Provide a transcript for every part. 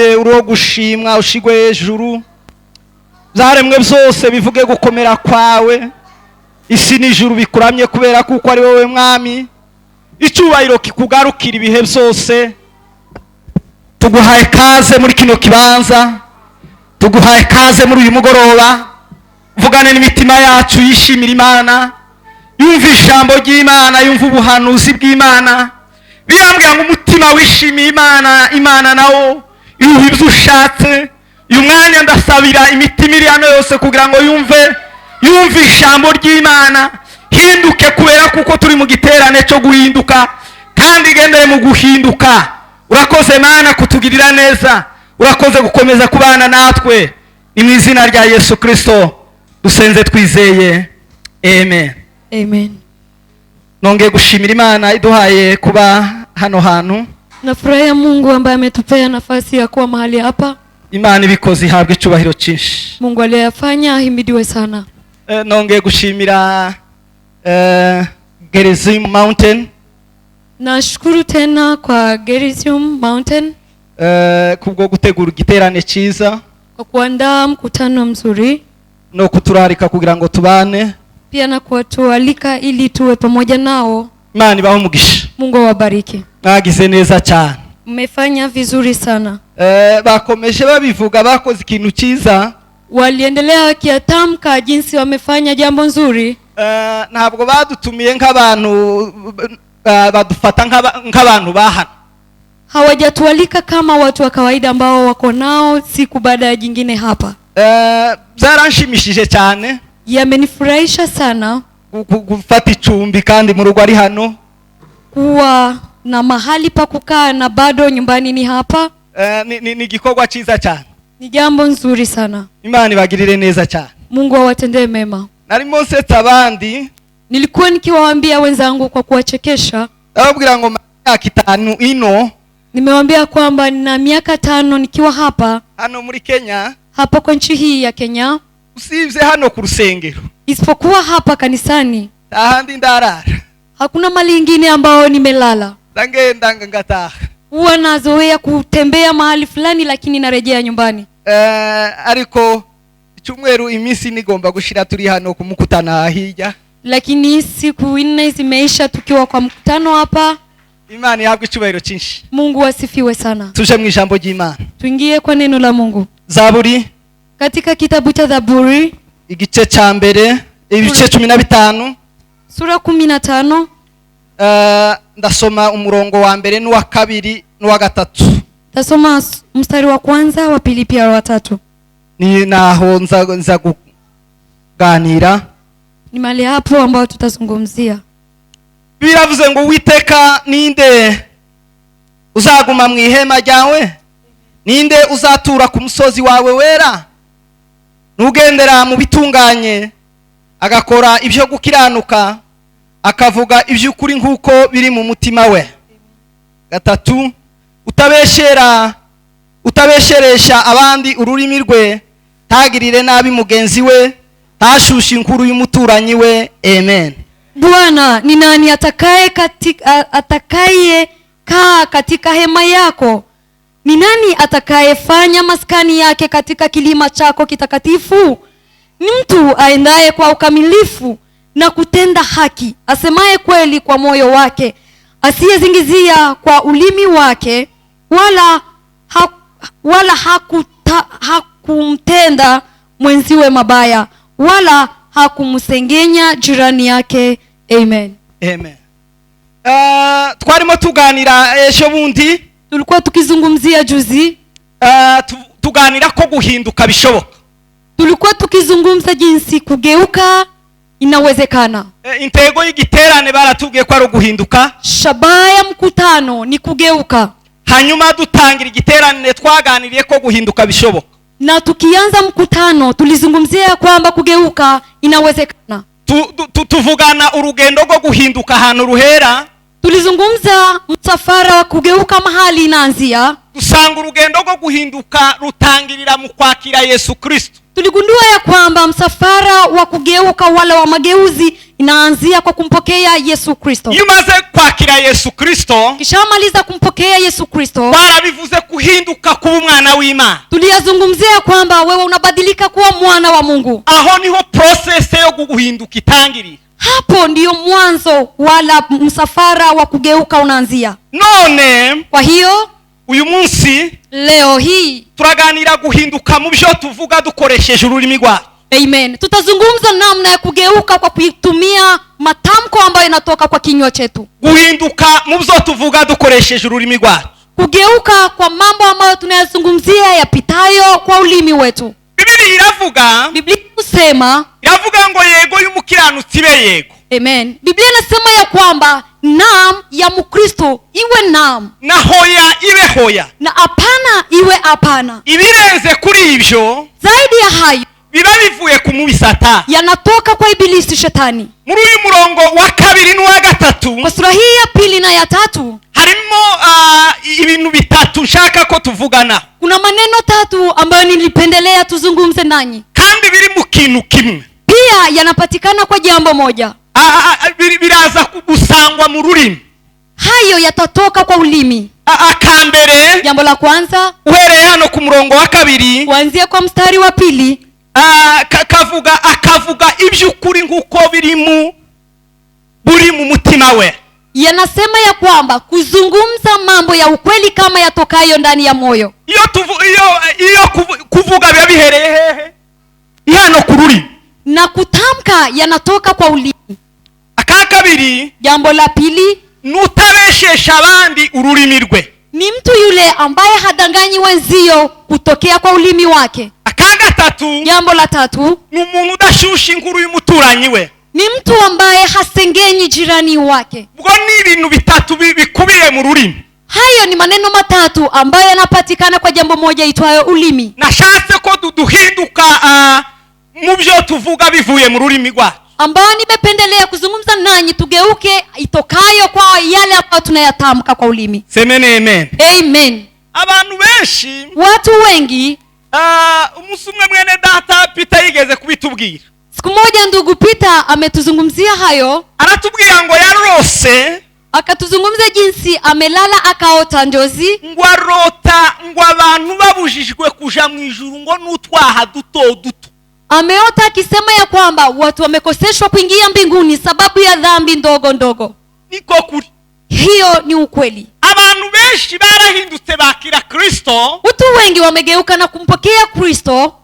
turagushimiye uro gushimwa ushigwe hejuru. Zaremwe byose bivuge gukomera kwawe. Isi n'ijuru bikuramye kubera kuko ari wowe mwami. Icyubahiro kikugarukira ibihe byose. Tuguhaye kaze muri kino kibanza. Tuguhaye kaze muri uyu mugoroba. Vugane n'imitima yacu yishimira Imana. Yumva ijambo ry'Imana, yumva ubuhanuzi bw'Imana. Birambwira ngo umutima wishimiye Imana, Imana nawo yuha ibyo ushatse. Uyu mwanya ndasabira imitima iri hano yose kugira ngo yumve ijambo ry'Imana. Hinduke kubera kuko turi mu giterane cyo guhinduka, kandi gendeye mu guhinduka. Urakoze Mana kutugirira neza, urakoze gukomeza kubana natwe. Ni mu izina rya Yesu Kristo dusenze twizeye, amen. Amen. Nongeye gushimira Imana iduhaye kuba hano hantu. Nafurahia Mungu ambaye ametupea nafasi ya kuwa mahali hapa. Imana ibikoze ihabwe icyubahiro cyinshi. Mungu aliyafanya ahimidiwe sana. Nongeye gushimira Gerizim Mountain. Nashukuru tena kwa Gerizim Mountain kubwo gutegura igiterane cyiza, kwa kuandaa mkutano mzuri, no kuturarika kugira ngo tubane, pia na kutualika ili tuwe pamoja nao. Imana ibahe umugisha. Mungu awabariki. Mwagize neza cyane. Mmefanya vizuri sana. Bakomeje babivuga bakoze ikintu cyiza. Waliendelea wakiatamka jinsi wamefanya jambo nzuri. Ntabwo badutumiye nk'abantu badufata nk'abantu bahana. Hawajatualika kama watu wa kawaida ambao wako nao siku baada ya jingine hapa. Byaranshimishije cyane. Yamenifurahisha sana gufata icumbi kandi mu rugo ari hano, kuwa na mahali pa kukaa na bado nyumbani ni hapa. Ni gikorwa cyiza cyane. Ni jambo nzuri sana. Imana ibagirire neza cyane. Mungu awatendee mema. Narimo nsetsa abandi. Nilikuwa nikiwaambia wenzangu kwa kuwachekesha. Ababwira ngo myaka 5 ino. Nimewaambia kwamba nina miaka 5 nikiwa hapa. Hano muri Kenya. Hapa kwa nchi hii ya Kenya. Usibye hano ku rusengero. Isipokuwa hapa kanisani. Ahandi ndarara. Hakuna mali ingine ambao nimelala. Ndangenda ngataha. Huwa nazoea kutembea mahali fulani lakini narejea nyumbani. Ariko icyumweru iminsi nigomba gushira turi hano kumukutana hirya. Lakini siku 4 zimeisha tukiwa kwa mkutano hapa. Imana ihabwe icyubahiro cyinshi. Mungu asifiwe sana. Tuje mu ijambo ry'Imana. Tuingie kwa neno la Mungu. Zaburi. Katika kitabu cha Zaburi, igice cya mbere, ibice 15. Sura 15. Ndasoma umurongo wa mbere n'uwa kabiri n'uwa gatatu. Tasoma mstari wa kwanza, wa pili pia wa tatu. Ni naho nza kuganira. Ni mali hapo ambao tutazungumzia. Biravuze ngo Uwiteka ninde uzaguma mu ihema ryawe? Ninde uzatura ku musozi wawe wera? Nugendera mu bitunganye, agakora ibyo gukiranuka, akavuga iby'ukuri nk'uko biri mu mutima we. Gatatu, utabesheresha abandi ururimi rwe, ntagirire nabi mugenzi we, ntashushe inkuru y'umuturanyi we. Amen. Bwana, ni nani atakaye kaa katika hema yako? Ni nani atakayefanya maskani yake katika kilima chako kitakatifu? Ni mtu aendaye kwa ukamilifu na kutenda haki, asemaye kweli kwa moyo wake, asiyezingizia kwa ulimi wake, wala hakumtenda mwenziwe mabaya, wala hakumsengenya jirani yake. Amen. Amen. Twarimo tuganira ejo bundi. Tulikuwa tukizungumzia juzi. Tuganira ko guhinduka bishoboka. Tulikuwa tukizungumza jinsi kugeuka inawezekana. Intego y'igiterane baratubwiye ko ari guhinduka. Shabaha ya mkutano ni kugeuka. Hanyuma dutangira igiterane twaganiriye ko guhinduka bishoboka. Na tukianza mkutano tulizungumzia kwamba kugeuka inawezekana. Tuvugana urugendo rwo guhinduka ahantu ruhera. Tulizungumza msafara wa kugeuka mahali inaanzia. dusanga urugendo rwo guhinduka rutangirira mu kwakira Yesu Kristo. tuligundua ya kwamba msafara wa kugeuka wala wa mageuzi inaanzia kwa kumpokea Yesu Kristo. Yumaze kwakira Yesu Kristo, kishamaliza kumpokea Yesu Kristo, barabivuze kuhinduka kuba umwana w'Imana. tuliyazungumzia kwamba wewe unabadilika kuwa mwana wa Mungu. Aho niho process yo guhinduka itangirira. Hapo ndiyo mwanzo wala msafara wa kugeuka unaanzia. None kwa hiyo uyu munsi leo hii turaganira guhinduka mu byo tuvuga dukoresheje ururimi rwacu. Amen. Tutazungumza namna ya kugeuka kwa kutumia matamko ambayo yanatoka kwa kinywa chetu. Guhinduka mu byo tuvuga dukoresheje ururimi rwacu. Kugeuka kwa mambo ambayo tunayazungumzia yapitayo kwa ulimi wetu. Biblia iravuga, Biblia inasema, iravuga ngo yego y'umukiranutsi be yego. Amen. Biblia inasema ya kwamba naam ya Mkristo iwe naam, na hoya ibe hoya, na apana iwe apana. Ibirenze kuri ibyo, zaidi ya hayo, biba bivuye ku mubi Satani, yanatoka kwa ibilisi shetani. Muri uyu murongo wa 2 n'uwa 3, kwa sura hii ya 2 na ya 3, harimo ibintu bitatu nshaka ko tuvugana. Kuna maneno 3 ambayo nilipendelea tuzungumze nanyi, kandi biri mu kintu kimwe, pia yanapatikana kwa jambo moja. Biraza gusangwa mu rurimi. Hayo yatatoka kwa ulimi. Akambere, jambo la kwanza, uhereye hano ku murongo wa 2, kuanzia kwa mstari wa 2, akavuga iby'ukuri nguko buri mu mutima we. Yanasema ya kwamba kuzungumza mambo ya ukweli kama yatokayo ndani ya moyo. Iyo kuvuga biba bihereye hehe? Hano ku rurimi. Na kutamka yanatoka kwa ulimi. Akakabiri, jambo la 2, nutabeshesha abandi ururimi rwe. Ni mtu yule ambaye hadanganyi wenzio kutokea kwa ulimi wake. Akagatatu, jambo la 3, ni umuntu udashusha inkuru y'umuturanyi we. Ni mtu ambaye hasengenyi jirani wake. Ubwo ni ibintu bitatu bikubiye mu rurimi. Hayo ni maneno 3 ambayo yanapatikana kwa jambo moja itwayo ulimi. Nashatse ko duhinduka mu byo tuvuga bivuye mu rurimi rwacu, ambao nimependelea kuzungumza nanyi tugeuke itokayo kwa yale ambayo tunayatamka kwa ulimi. Semene amen. Amen. Abantu benshi, watu wengi, umusumwe mwene data Peter yigeze kubitubwira. Siku moja ndugu Peter ametuzungumzia hayo. Aratubwira ngo yarose, akatuzungumza jinsi amelala akaota njozi. Ngo arota ngo abantu babujijwe kuja mu ijuru ngo nutwaha duto duto. Ameota akisema ya kwamba watu wamekoseshwa kuingia mbinguni sababu ya dhambi ndogo ndogo. Niko kuri. Hiyo ni ukweli. Abantu benshi barahindutse bakira Kristo. Watu wengi wamegeuka na kumpokea Kristo.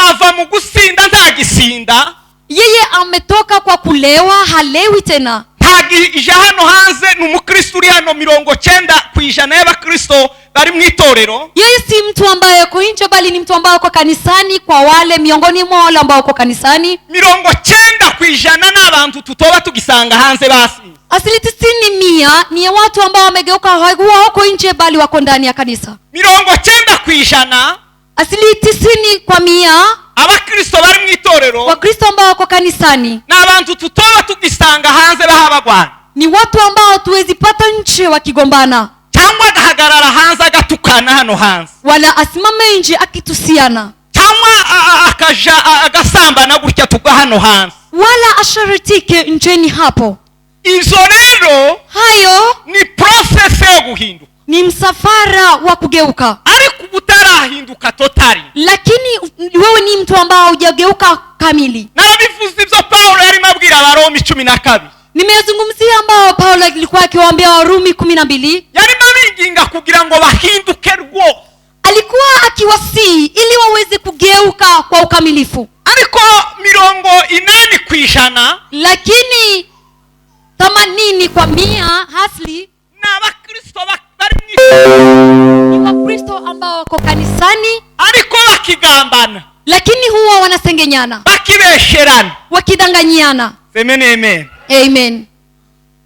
Ava mu gusinda ntagisinda. Yeye ametoka kwa kulewa, halewi tena. Ija hano hanze ni umukristo uri hano 90% y'abakristo bari mu itorero. Yeye si mtu ambaye yuko nje bali ni mtu ambaye yuko kanisani. Kwa wale miongoni mwa wale ambao yuko kanisani, 90% n'abantu tutoba tugisanga hanze basi. 90% ni watu ambao wamegeuka, hawako nje bali wako ndani ya kanisa. 90% 90% abakristo bari mu itorero, wakristo ambao wako kanisani, n'abantu tutoba tugisanga hanze bahabagwana. Ni watu ambao tuwezi pata nje wakigombana, cyangwa agahagarara hanze agatukana hano hanze, wala asimame nje akitusiana, cyangwa akaja agasambana gutya tuga hano hanze, wala asharitike njeni hapo. Izo rero hayo ni process yo guhinduka, ni msafara wa kugeuka. Ariko utarahinduka totally, lakini wewe ni mtu ambao hujageuka kamili. Nabivuze ibyo Paulo yari mabwira Abaroma 12. Nimezungumzia ambao Paulo alikuwa akiwaambia Warumi 12. Yari mabinginga kugira ngo bahinduke rwo. Alikuwa akiwasii ili waweze kugeuka kwa ukamilifu. Ariko 80%, lakini 80% hasli na Bakristo bari ni Wakristo ambao wako kanisani, ariko bakigambana, lakini huwa wanasengenyana, bakibesherana, wakidanganyiana. Amen, amen. Amen.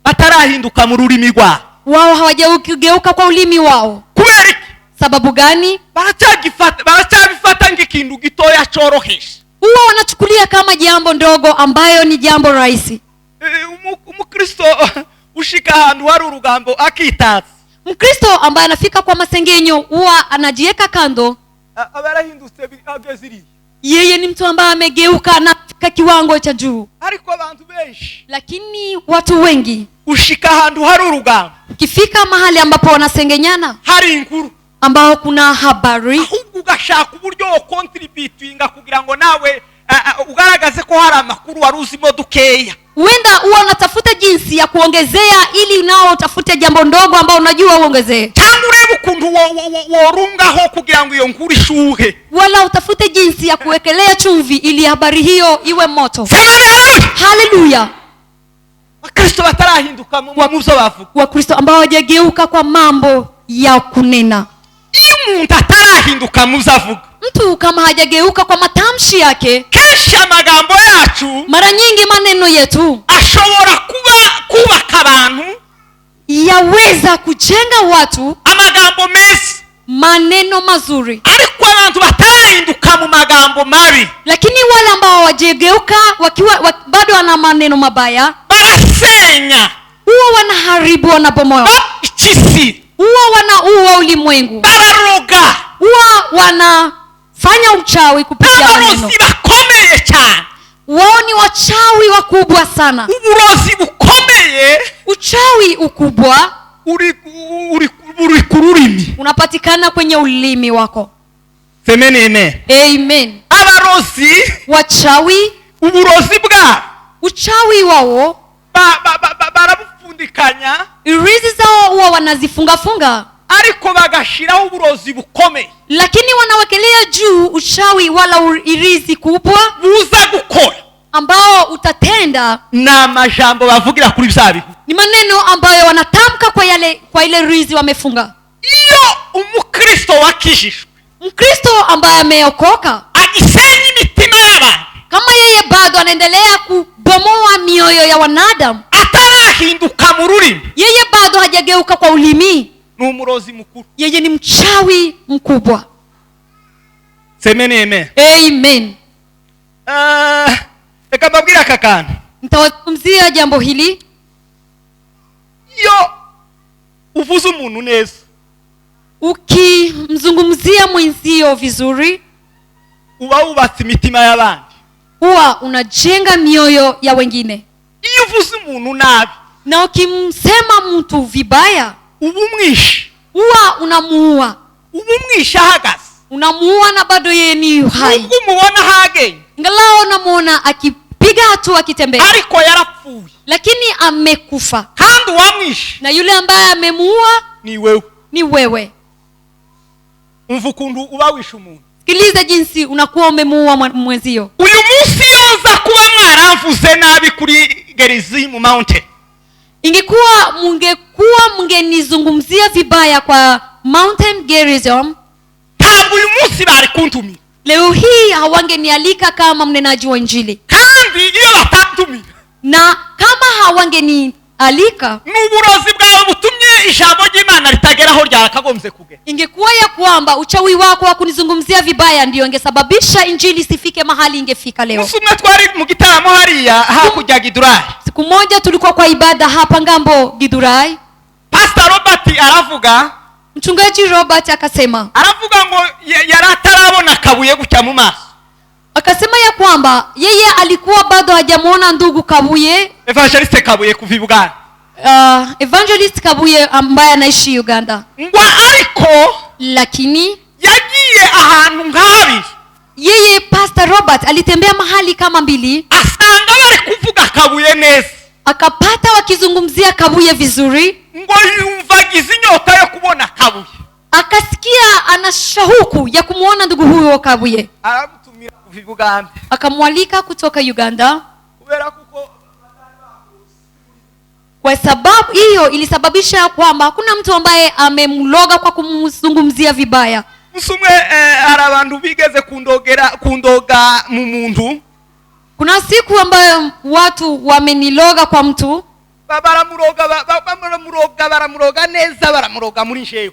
Batarahinduka mu rurimi rwao, wao hawajageuka kwa ulimi wao. Kubera iki? Sababu gani? Baracyabifata ng'ikintu gitoya cyoroheje. Huwa wanachukulia kama jambo ndogo ambayo ni jambo rahisi. Umukristo ushika ahantu hari urugambo akitatse, Mkristo ambaye anafika kwa masengenyo huwa anajiweka kando. Abarahindutse ageziri. Yeye ni mtu ambaye amegeuka na kufika kiwango cha juu. Ariko abantu benshi. Lakini watu wengi Ushika handu hari urugamba. Ukifika mahali ambapo wanasengenyana, hari inkuru ambao kuna habari, ahubwo ugashaka uburyo wo contributinga kugira ngo nawe ugaragaze ko hari amakuru waruzimo dukeya. Wenda huwa unatafuta jinsi ya kuongezea ili nao utafute jambo ndogo ambao unajua uongezee. Cyangwa urebe ukuntu worungaho kugira ngo iyo nkuru ishuhe. Wala utafute jinsi ya kuwekelea chumvi ili habari hiyo iwe moto. Haleluya. Wakristo batarahinduka mu byo bavuga. Wakristo ambao hawajageuka kwa mambo ya kunena. Iyo umuntu atarahinduka mu byo avuga, mtu kama hajageuka kwa matamshi yake, kesha amagambo yacu, mara nyingi maneno yetu ashobora kubaka abantu, yaweza kujenga watu, amagambo meza, maneno mazuri, ariko abantu batarahinduka mu magambo mabi. Lakini wale ambao hawajageuka wakiwa bado wana maneno mabaya, barasenya, huwa wanaharibu, wanabomoa ichisi, huwa wanaua ulimwengu, bararoga, huwa wanafanya uchawi kupitia maneno. Bakomeye cyane. Wao ni wachawi wakubwa sana. Uburozi bukomeye, uchawi ukubwa uri kururimi, unapatikana kwenye ulimi wako. Semeni amen. Amen. Abarozi, wachawi, uburozi bwa, uchawi wao barabufundikanya, irizi zao huwa wanazifunga, ariko bagashiraho uburozi bukomeye, lakini wanawekelea juu uchawi wala irizi kubwa buza gukora, ambao utatenda na majambo bavugira kuri byabi, ni maneno ambayo wanatamka kwa ile rizi wamefunga. Iyo umukristo wakijishwe, Mkristo ambaye ameokoka, agisenya imitima y'abantu, kama yeye bado anaendelea kubomoa mioyo ya wanadamu, atarahinduka mu rurimi, yeye bado hajageuka kwa ulimi, ni umurozi mukuru, yeye ni mchawi mkubwa. Semeni amen. Amen. Eka babwira kakana, nitawazungumzia jambo hili. Iyo uvuze umuntu neza, ukimzungumzia mwenzio vizuri, uba ubatse imitima y'abandi, huwa unajenga mioyo ya wengine. Iyo uvuze umuntu nabi, na ukimsema mtu vibaya, ubumwishi, huwa unamuua. Ubumwishi ahagaze, unamuua na bado yeye ni hai. Nubwo umubona hage, ngalao unamuona akipiga hatua, akitembea, ariko yarapfuye, lakini amekufa. kandi uwamwishi, na yule ambaye amemuua ni wewe. Umva ukuntu uba wishe umuntu. Sikiliza jinsi unakuwa umemuua mwenzio. Uyu munsi yoza kuba mwaramvuze nabi kuri Gerizim Mountain, ingekuwa mngenizungumzia vibaya kwa Mountain Gerizim, ntabwo uyu munsi bari kuntumira. Leo hii hawangenialika kama mnenaji wa Injili. Kandi iyo batantumira, na kama hawangenialika, n'uburozi bwawe butumye ijambo ry'Imana ritageraho ryakagombye kugera. Ingekuwa ya kwamba uchawi wako wa kunizungumzia vibaya ndio ingesababisha Injili sifike mahali ingefika leo. Musumwe twari mu gitaramo hariya hakujya Gidurai. Siku moja tulikuwa kwa ibada hapa ngambo Gidurai. Pastor Robert aravuga, Mchungaji Robert akasema, aravuga ngo yaratarabona Kabuye gucya mu maso. Akasema ya kwamba yeye alikuwa bado hajamuona ndugu Kabuye, Evangelist Kabuye kuva Uganda. Evangelist Kabuye ambaye anaishi Uganda. Ngo ariko lakini yagiye ahantu nk'habiri. Yeye Pastor Robert alitembea mahali kama mbili, asanga bari kuvuga Kabuye neza, akapata wakizungumzia Kabuye vizuri, ngo yumvagize inyota yo kubona Kabuye, akasikia ana shauku ya kumuona ndugu huyo Kabuye, aramutumira kuva Uganda, akamwalika kutoka Uganda. kubera kuko kwa sababu hiyo ilisababisha kwamba hakuna mtu ambaye amemloga kwa kumzungumzia vibaya. Musumwe arabantu bigeze kundoga mu muntu. Kuna siku ambayo watu wameniloga kwa mtu, baramuroga neza, baramuroga muri njewe,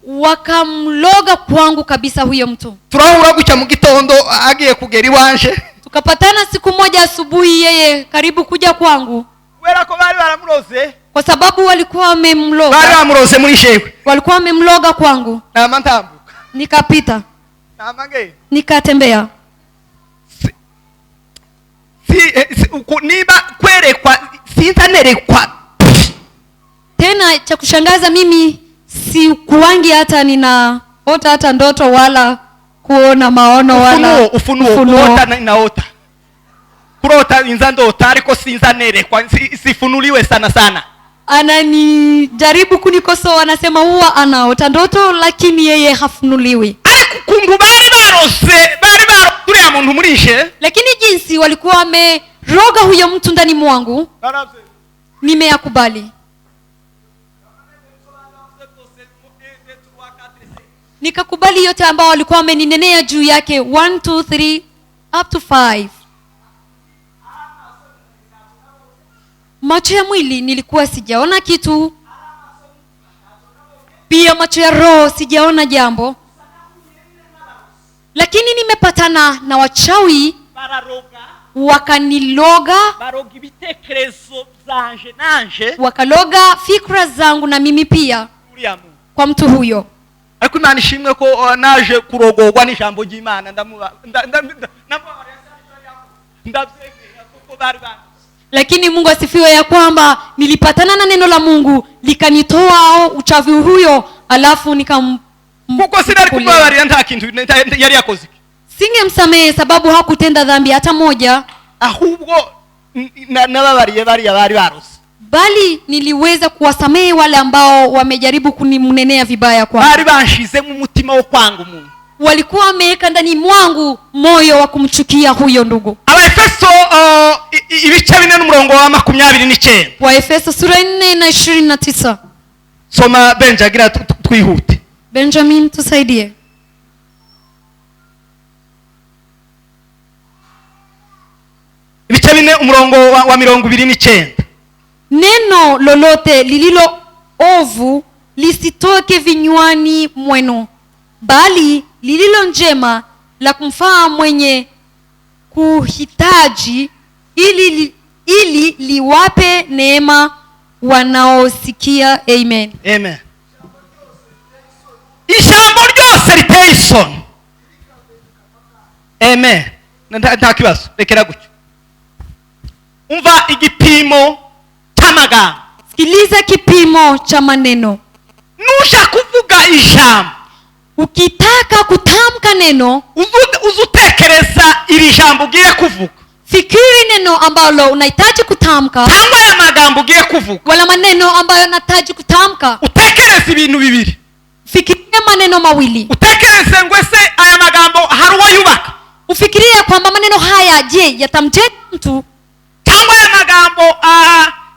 wakamloga kwangu kabisa huyo mtu. Turahura gucya mu gitondo agiye kugera iwanje, tukapatana siku moja asubuhi, yeye karibu kuja kwangu. Kubera ko bari baramuroze, kwa sababu walikuwa bari wamemloga, bamuroze muri jewe. walikuwa wamemloga kwangu. Nama ntambuka, Nikapita, nama ngenda. nikatembea. Niba kwerekwa sintanerekwa. Tena cha kushangaza, mimi si kuwangi hata ninaota hata ndoto wala kuona maono wala ufunuo kuota naota. Kurota inza ndota ariko sinza nerekwa, sifunuliwe sana. Ananijaribu kunikosoa, anasema huwa anaota ndoto lakini yeye hafunuliwi. Kungu bari turiya muntu murishe, Lakini jinsi walikuwa wameroga huyo mtu ndani mwangu, nimeyakubali. Nikakubali yote ambao walikuwa wameninenea juu yake, 1 2 3 up to 5. Macho ya mwili nilikuwa sijaona kitu, pia macho ya roho sijaona jambo, lakini nimepatana na wachawi, wakaniloga, baroga ibitekerezo byanje nanje, wakaloga fikra zangu na mimi pia kwa mtu huyo. Ariko Imana ishimwe ko naje kurogorwa n'ijambo ry'Imana, Lakini Mungu asifiwe ya kwamba nilipatana na neno la Mungu likanitoa uchawi huyo, alafu kuko sinari kubabarira nta kintu yari yakoze. Singemsamehe sababu hakutenda dhambi hata moja, ahubwo nababariye bari barose, bali niliweza kuwasamehe wale ambao wamejaribu kunimnenea vibaya kwa. Bari banshize mu mutima wo kwanga umuntu, walikuwa wameweka ndani mwangu moyo wa kumchukia huyo ndugu. Abaefeso ibice 4:29. Waefeso sura 4:29. Soma Benjagira twihute. Benjamin tusaidie. Ibice 4:29. Neno lolote lililo ovu lisitoke vinywani mwenu, bali lililo njema la kumfaa mwenye kuhitaji, ili liwape neema wanaosikia. Amen. Amen. Ijambo ryose riteye isoni. Amen. Nta kibazo, rekera gutyo. Umva igipimo cy'amagambo. Sikiliza kipimo cha maneno. Nusha kuvuga ijambo, ukitaka kutamka neno, uzutekereza iri jambo ugiye kuvuga. Fikiri neno ambalo unahitaji kutamka, cyangwa aya magambo ugiye kuvuga, wala maneno ambayo unahitaji kutamka. Utekereze ibintu bibiri. Fikiria maneno mawili. Utekereze ngwese aya magambo hari uwo yubaka. Ufikirie kwamba maneno haya je, yatamjenga mtu? Cyangwa aya magambo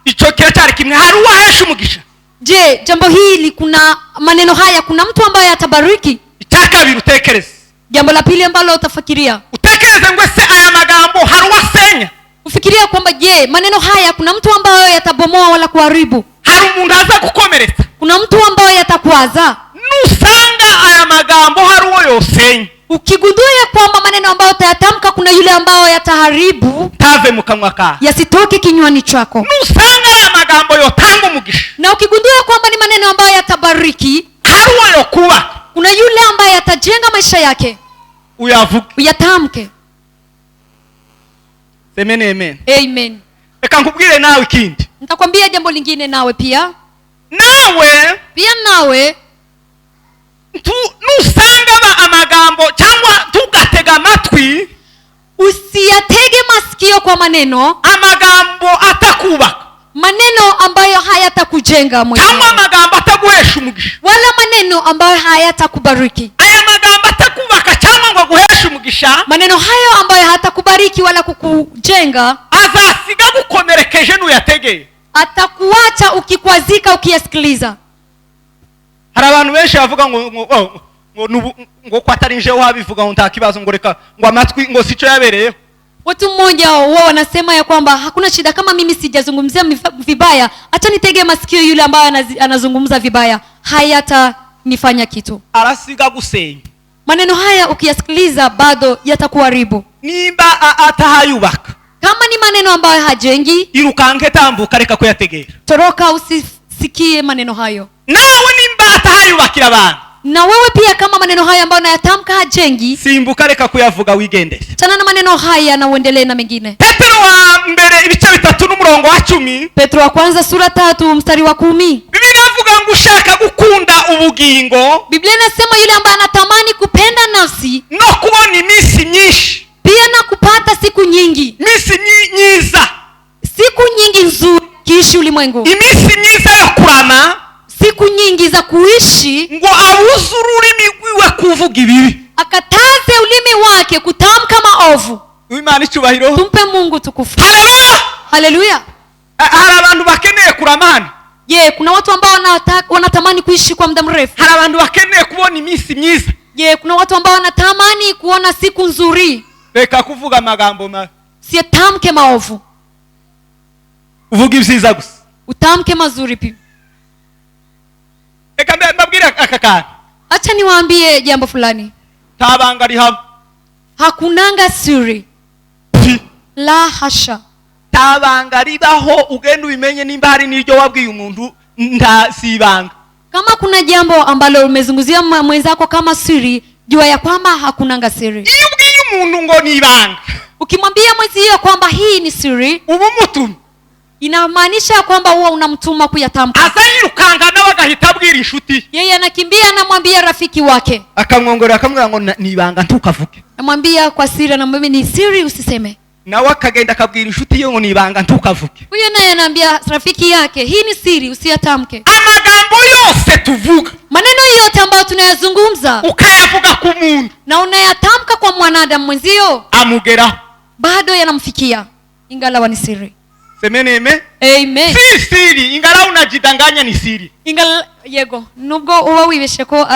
icyo cyari kimwe hari uwo ahesha umugisha. Je, jambo hili kuna maneno haya kuna mtu ambaye atabariki? Itakabiri utekereze. Jambo la pili ambalo utafikiria, utekereze ngwese aya magambo hari uwo asenya. Ufikiria kwamba je, maneno haya kuna mtu ambaye yatabomoa wala kuharibu? Hari umuntu aza kukomeretsa. Kuna mtu ambaye yatakwaza? Nusanga aya magambo hari uwo yosenya, ukigundua kwamba maneno ambayo utayatamka kuna yule ambayo yataharibu, tave mu kanwa kawe, yasitoke kinywani chako. Nusanga aya magambo yotanga umugisha, na ukigundua kwamba ni maneno ambayo yatabariki, hari uwo yokuba, kuna yule ambaye atajenga maisha yake, uyavuge, uyatamke. Amen. Amen. Amen. Reka nkubwire nawe ikindi. Nitakwambia jambo lingine nawe pia. Nawe nusanga amagambo cyangwa tugatega amatwi, usiyatege masikio kwa maneno, amagambo atakubaka, maneno ambayo hayatakujenga mwenyewe, cyangwa amagambo ataguhesha umugisha, wala maneno ambayo hayatakubariki. Aya magambo atakubaka cyangwa ngo guhesha umugisha, maneno hayo ambayo hatakubariki wala kukujenga, azasiga gukomerekeje nuyategeye, atakuacha ukikwazika ukiyasikiliza. Hari abantu benshi bavuga ngo kwatarinje wabivuga ngo ntakibazo ngo reka ngo amatwi ngo sico yabereyeho. Watu mmoja wao wanasema ya kwamba hakuna shida kama mimi sijazungumzia vibaya, acha nitege masikio yule ambaye anazungumza vibaya, hayatanifanya kitu. Arasiga gusenya. Maneno haya ukiyasikiliza bado yatakuharibu. Nimba atahayubaka, Kama ni maneno ambayo hajengi, irukanke tambuka reka kuyategera. toroka, usisikie maneno hayo. Nawe nimbata hayubakira abantu. Na wewe pia kama maneno haya ambayo unayatamka hajengi, simbuka reka kuyavuga wigendere. chana na maneno haya na uendelee na mengine. Petero wa mbere ibice 3 n'umurongo wa 10. Petro wa kwanza sura 3 mstari wa 10. Biblia inavuga ngo ushaka gukunda ubugingo, Biblia inasema yule ambaye anatamani kupenda nafsi no kubona iminsi myinshi, pia na kupata siku nyingi, iminsi myiza, siku nyingi nzuri kiishi ulimwengu, iminsi myiza yo kurama, siku nyingi za kuishi, ngo abuze ururimi rwiwe kuvuga ibibi, akataze ulimi wake kutamka maovu. Imana icyubahiro. Tumpe Mungu tukufu. Haleluya. Haleluya. Hari abantu bakeneye kuramana. Je, kuna watu ambao wanatamani kuishi kwa muda mrefu? Hari abantu bakeneye kubona iminsi myiza. Je, kuna watu ambao wanatamani kuona siku nzuri? Reka kuvuga amagambo mabi. Sitamke maovu. Uvuga ibyiza gusa. Utamke mazuri pia. Reka mbabwira akakana. Acha niwaambie jambo fulani. Tabanga rihaba. Hakunanga siri. La hasha. Tabanga ribaho ugenda ubimenye nimba hari n'iryo wabwiye umuntu sibanga. Kama kuna jambo ambalo umezunguzia mwenzako kama siri, jua ya kwamba hakunanga siri. Iyo ubwiye umuntu ngo nibanga, ukimwambia mwenzio kwamba hii ni siri, ubu mutum, inamaanisha kwamba huwa unamtuma kuyatamka. Azayirukanga nawe agahita abwira inshuti. Yeye anakimbia anamwambia rafiki wake. Akamwongorera akamwira ngo nibanga ntukavuge. Namwambia kwa siri, na mimi ni siri usiseme. Nawe akagenda akabwira inshuti yo ngo nibanga ntukavuge. Huyo naye anaambia rafiki yake, hii ni siri usiyatamke. Amagambo yose tuvuga, maneno yote ambayo tunayazungumza, ukayavuga ku muntu na unayatamka kwa mwanadamu mwenzio, amugera, bado yanamfikia ingalawa ni siri. Semeneme. Amen. Si siri ingala unajidanganya ni siri. Yego nubwo uba wibeshe ko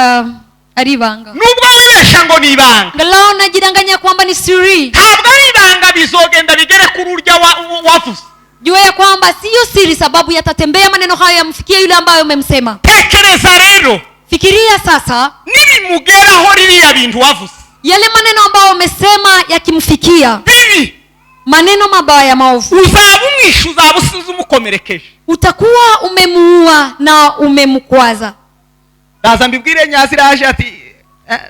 ari ibanga. Nubwo wibesha ngo ni ibanga, ngala unajidanganya kwamba ni siri. Ntabwo ibanga bizogenda bigere kururya wavuze. Jua ya kwamba siyo siri, sababu yatatembea maneno hayo yamfikie yule ambaye umemsema. Tekereza rero. Fikiria sasa, nini mugeraho ririya bintu wavuze, yale maneno ambayo umesema yakimfikia, bibi, maneno mabaya maovu, uzabumwisha, uzabusize umukomerekeje, utakuwa umemuua na umemkwaza. Ndaza mbibwire Nyaziraje ati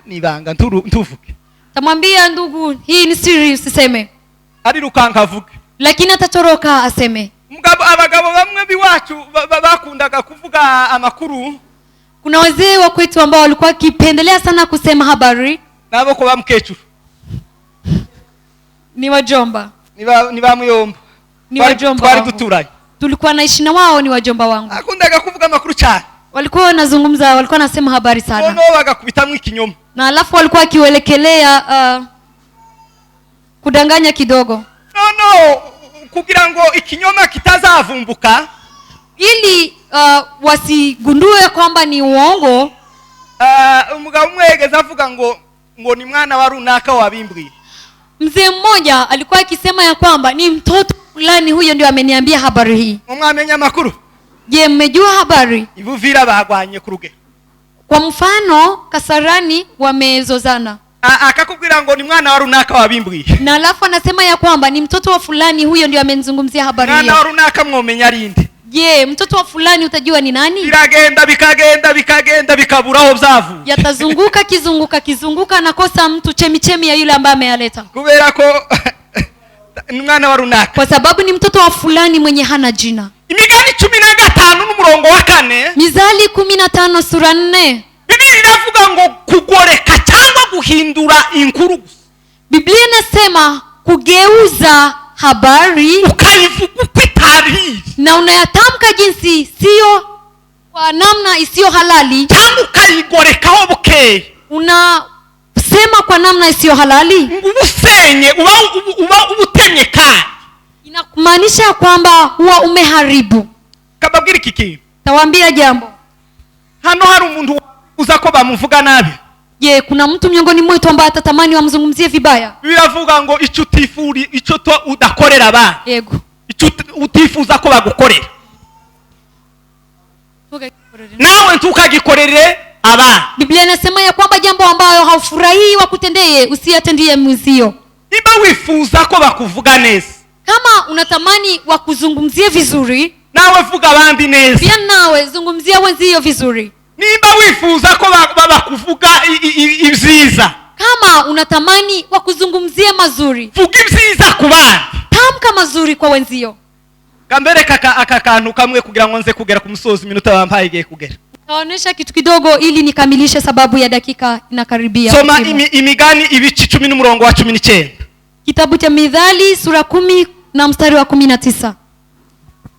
nibanga ntuvuge. Tamwambia ndugu, hii ni siri usiseme. Ari rukanka avuge. Lakini atatoroka aseme. Abagabo bamwe biwacu bakundaga kuvuga amakuru. Kuna wazee wa kwetu ambao walikuwa kipendelea sana kusema habari. Nabo ko bamukecuru. Ni wajomba. Ni bamuyomba. Ni wajomba. Twari duturanye. Tulikuwa naishi na wao, ni wajomba wangu. Akundaga kuvuga amakuru cyane. Walikuwa wanazungumza, walikuwa nasema habari sana. Ono bagakubitamwe ikinyoma. Na alafu walikuwa kiwelekelea kudanganya kidogo. No, kugira ngo ikinyoma kitazavumbuka, ili wasigundue kwamba ni uongo. Umugabo umwegeza avuga ngo ni mwana wa runaka wabimbwiye. Mzee mmoja alikuwa akisema ya kwamba ni mtoto fulani huyo ndio ameniambia habari hii. Mwamenya makuru? Je, mmejua habari? Ibuvira bagwanye kuruge. Kwa mfano Kasarani wamezozana. Akakubwira ngo ni mwana wa runaka wabimbwiye. Na alafu anasema ya kwamba ni mtoto wa fulani huyo ndio amenizungumzia habari hiyo. Mwana wa runaka mwomenya rindi. Je, mtoto wa fulani utajua ni nani? Bikagenda bikaburaho byavu. Yatazunguka kizunguka nakosa mtu chemichemi ya yule ambaye ameyaleta. Kubera ko ni mwana wa runaka. Kwa sababu ni mtoto wa fulani mwenye hana jina. Imigani 15 n'umurongo wa 4. Mizali 15 sura 4. Biblia inavuga ngo kugoreka cyangwa guhindura inkuru. Biblia inasema kugeuza habari ukayivuga ukitari na unayatamka jinsi sio, kwa namna isiyo halali, cyangwa ukayigorekaho buke, unasema kwa namna isiyo halali, ubusenye uba ubutenye kandi inamaanisha kwamba huwa umeharibu. Kababwira iki kintu, tawaambia jambo. Hano hari umuntu uza ko bamuvuga nabi. Je, kuna mtu miongoni mwetu ambaye atatamani wamzungumzie vibaya? Biravuga ngo icyo utifuri, icyo to udakorera ba. Yego. Icyo utifuza ko bagukorera, nawe ntukagikorere aba. Biblia inasema ya kwamba jambo ambayo haufurahii wakutendee usiyatendie mwenzio. Niba wifuza ko bakuvuga neza, Kama unatamani wakuzungumzie vizuri, nawe vuga abandi neza. pia nawe zungumzia wenzio vizuri. Nimba wifuza ko bakuvuga ibyiza, Kama unatamani wakuzungumzie mazuri, vuga ibyiza ku bandi. tamka mazuri kwa wenzio. Kambere aka kantu kamwe kugira ngo nze kugera ku musozi, iminota bampaye igiye kugera. Naonesha kitu kidogo ili nikamilishe sababu ya dakika inakaribia. Soma Imigani ibice 10 n'umurongo wa 19. Kitabu cha Mithali sura 10 na mstari wa 19.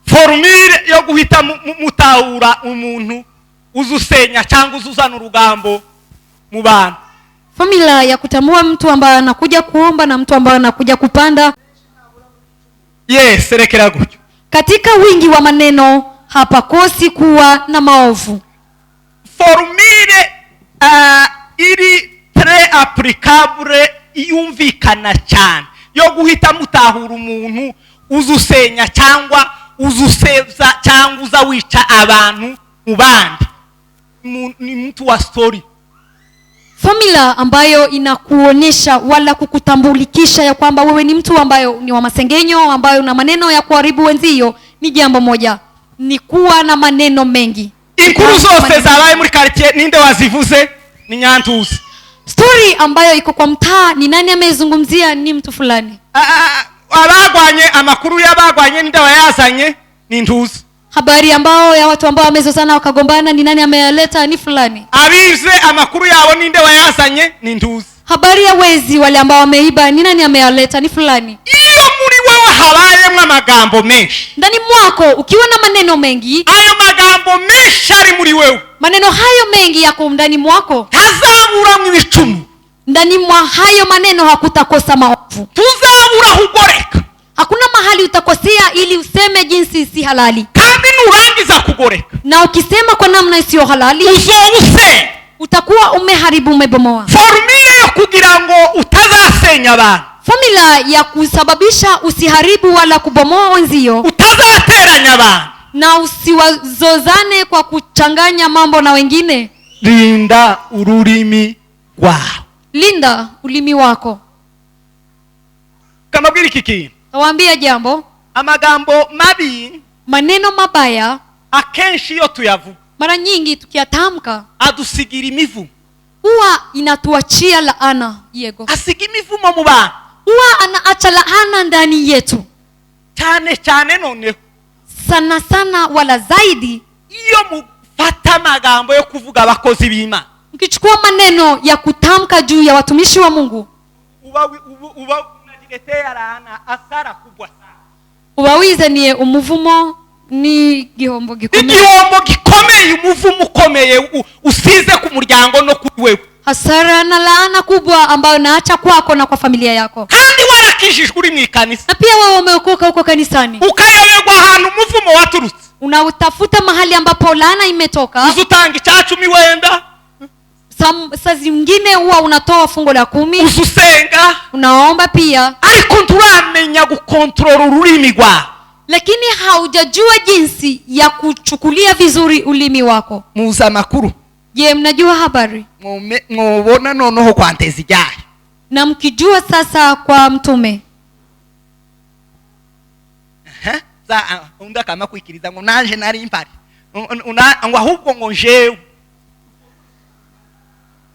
Formule yo guhita mutahura umuntu uzusenya cyangwa uzuzana urugambo mu bantu. Formula ya kutambua mtu ambaye anakuja kuomba na mtu ambaye anakuja kupanda. Yes, rekera gutyo. Katika wingi wa maneno hapakosi kuwa na maovu. Formule iri très applicable, yumvikana cyane, yo guhita mutahura umuntu uzusenya cyangwa uzuseza cyangwa uzawica abantu mu bandi. Ni mtu wa story. Formula ambayo inakuonesha wala kukutambulikisha ya kwamba wewe ni mtu ambayo ni wa masengenyo, ambayo una maneno ya kuharibu wenzio, ni jambo moja, ni kuwa na maneno mengi. Inkuru zose zabaye muri quartier ninde wazivuze? Ni Nyantuzi. Story ambayo iko kwa mtaa, ni nani amezungumzia? Ni mtu fulani. Abagwanye amakuru y'abagwanye ninde wayazanye? Ni Ntuzi. Habari ambao ya watu ambao wamezozana wakagombana, ni nani ameyaleta? Ni fulani. Abize amakuru yabo ninde wayazanye? Ni Ntuzi. Habari ya wezi wale ambao wameiba, ni nani ameyaleta? Ni fulani. Iyo muri wewe habayemo amagambo menshi, ndani mwako ukiwa na maneno mengi, ayo magambo menshi ari muri wewe, maneno hayo mengi yako ndani mwako, hazabura mwibicumu. ndani mwa hayo maneno hakutakosa maovu. Tuzabura hugoreka. Hakuna mahali utakosea ili useme jinsi si halali. Kandi nurangiza kugoreka, na ukisema kwa namna isiyo halali, uzobuse, utakuwa umeharibu, umebomoa. Formula yo kugira ngo utazasenya abantu, formula ya kusababisha usiharibu wala kubomoa wenzio, utazateranya abantu, na usiwazozane kwa kuchanganya mambo na wengine. Linda ururimi rwawe. Linda ulimi wako. Kamabwira iki kintu, nawaambia jambo, amagambo mabi, maneno mabaya, akenshi iyo tuyavuga, mara nyingi tukiyatamka, adusigira imivu, huwa inatuachia laana. Yego asiga imivumo mu bantu, huwa anaacha laana ndani yetu. cyane cyane noneho, sana sana wala zaidi, iyo mufata amagambo yo kuvuga abakozi b'Imana, mkichukua maneno ya kutamka juu ya watumishi wa Mungu, uba unajiletea laana, asara kubwa sana. ubawizaniye umuvumo, ni gihombo gikomeye. Igihombo gikomeye, umuvumo ukomeye usize ku muryango no kuri wewe, hasara na laana kubwa ambayo naacha kwako na kwa familia yako. kandi warakijijwe uri mu ikanisa, na pia wewe umeokoka huko kanisani, ukayoberwa ahantu umuvumo waturutse, unautafuta mahali ambapo laana imetoka. uzutanga icyacumi wenda, saa zingine huwa unatoa fungo la 10, ususenga, unaomba pia, ariko nturamenya gukontrola ururimi rwawe, lakini haujajua jinsi ya kuchukulia vizuri ulimi wako. muza makuru. Je, mnajua habari? Mwobona noneho kwanteza ijyaye, na mkijua sasa kwa mtume, za unda kama kwikiriza ngo nanje nari impari ngo ahubwo ngo njewe,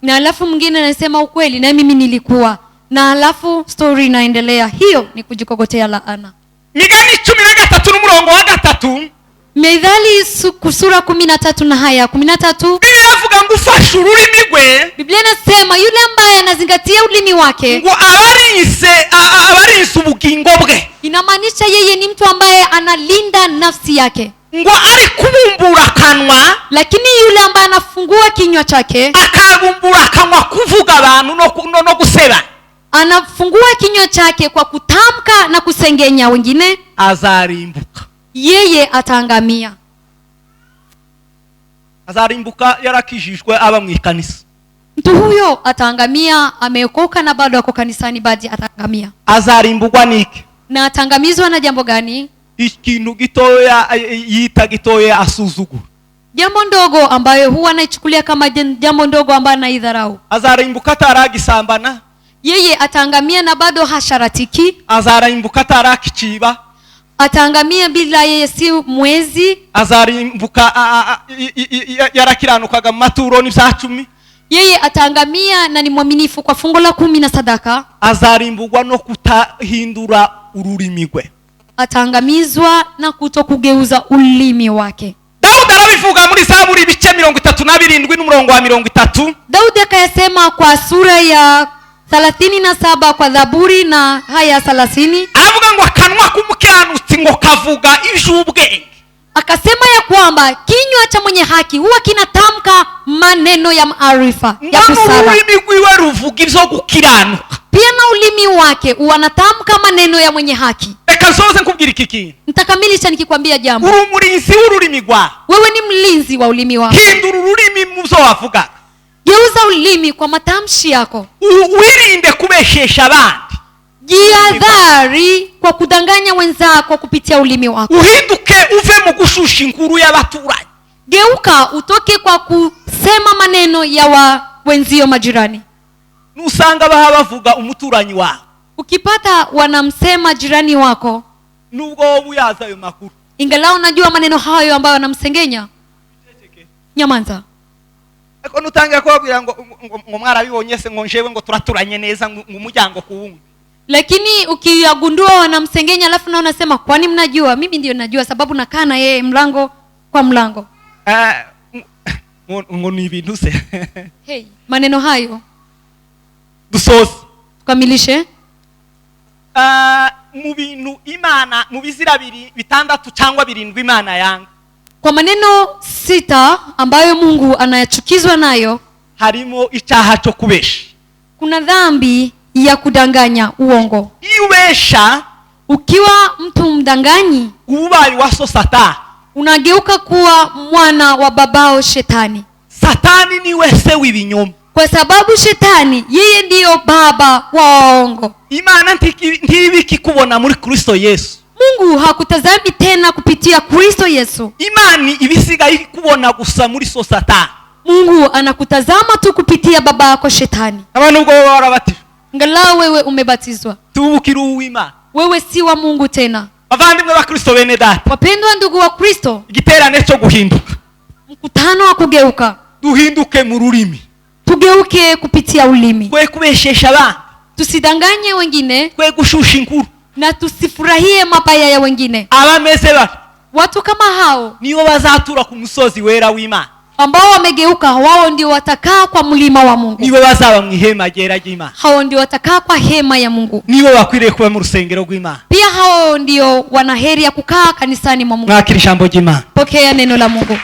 na alafu mwingine anasema ukweli na mimi nilikuwa, na alafu story inaendelea. Hiyo ni kujikogotea laana. Migani 13 n'umurongo wa 3, Mithali sura 13 na haya 13, biravuga ngo ufashe ururimi rwe, Biblia inasema yule ambaye anazingatia ulimi wake ngo abarinse ubugingo bwe, inamaanisha yeye ni mtu ambaye analinda nafsi yake. ngo ari kubumbura kanwa, lakini yule ambaye anafungua kinywa chake, akabumbura kanwa kuvuga abantu no guseba, anafungua kinywa chake kwa kutamka na kusengenya wengine, azarimbuka. Yeye ataangamia. Azarimbuka yarakijijwe aba mu ikanisa. Mtu huyo ataangamia, ameokoka na bado ako kanisani, bado ataangamia. Azarimbugwa niki? Na atangamizwa na jambo gani? Ikintu gitoya yita gitoya asuzugura, jambo ndogo ambayo huwa anaichukulia kama jambo ndogo ambayo anaidharau. Azarimbuka ataragisambana, yeye ataangamia na bado hasharatiki. Azarimbuka atarakikiba. Ataangamia bila yeye si mwezi. Azarimbuka yarakiranukaga mu maturo n'ivyacumi. Yeye ataangamia na ni mwaminifu kwa fungo la 10 na sadaka. Azarimbugwa no kutahindura ururimi rwe. Ataangamizwa na kutokugeuza ulimi wake. Daudi arabivuga muri Zaburi ibice 37 n'umurongo wa 30. Daudi akayasema kwa sura ya 37 kwa Zaburi na haya 30. Aravuga ngo akanwa k'umukiranutsi ngo kavuga ivy'ubwenge. Akasema ya kwamba kinywa cha mwenye haki huwa kinatamka maneno ya maarifa, ya busara. Ururimi rwiwe ruvuga ivyo gukiranuka. Pia na ulimi wake unatamka maneno ya mwenye haki. Reka zoze nkubwira iki kintu. Nitakamilisha nikikwambia jambo. Uri umurinzi w'ururimi rwawe. Wewe ni mlinzi wa ulimi wako. Hindura ururimi mu byo wavuga. Geuza ulimi kwa matamshi yako. Wirinde kubeshesha abandi. Jihadhari kwa kudanganya wenzako kupitia ulimi wako. Uhinduke uve mu gushusha inkuru y'abaturanyi. Geuka utoke kwa kusema maneno ya wenzio majirani. Nusanga bavuga umuturanyi wawe. Ukipata wanamsema jirani wako, nubwo buyaza ayo makuru, ingalao unajua maneno hayo ambayo wanamsengenya, nyamanza. Eko nutangira kubabwira ngo mwarabibonye se ngo njewe ngo turaturanye neza umujyango kuwumwe. Lakini ukiyagundua wanamsengenya alafu na unasema kwani mnajua? Mimi ndio najua sababu nakaa na yeye mlango kwa mlango. Ngo ni ibintu se. Hey, maneno hayo. Dusoze. Tukamilishe. Mu bintu Imana mu bizira bitandatu cyangwa 7 Imana yanga. Kwa maneno 6 ambayo Mungu anayachukizwa nayo, harimo icyaha cyo kubesha. Kuna dhambi ya kudanganya, uongo. Iwesha, ukiwa mtu mdanganyi, ubaye waso Satani, unageuka kuwa mwana wa babao Shetani. Satani ni wese w'ibinyoma. Kwa sababu Shetani yeye ndiyo baba wa waongo. Imana ntibiki kubona muri Kristo Yesu. Mungu hakutazami tena kupitia Kristo Yesu. Imani ibisigaye kubona gusa muri so Satani. Mungu anakutazama tu kupitia baba yako Shetani. Abantu ubwo barabatizwa. Ngalao wewe umebatizwa, tubukira uw'Imana. Wewe si wa Mungu tena. Bavandimwe ba Kristo bene data, wapendwa ndugu wa Kristo, igiterane cyo guhinduka, mkutano wa kugeuka. Duhinduke mu rurimi, tugeuke kupitia ulimi. Kwe kubeshesha abandi, tusidanganye wengine. Kwe gushusha inkuru, na tusifurahie mabaya ya wengine. Abameze ba watu kama hao niyo bazatura ku musozi wera w'Imana, ambao wamegeuka. Wao ndio watakaa kwa mlima wa Mungu. Niwe bazaba mu ihema ryera ry'Imana. Hao ndio watakaa kwa hema ya Mungu. Niwe bakwiriye kuba mu rusengero rw'Imana. Pia hao ndio wanaheri ya kukaa kanisani mwa Mungu. Mwakira ijambo ry'Imana. Pokea neno la Mungu.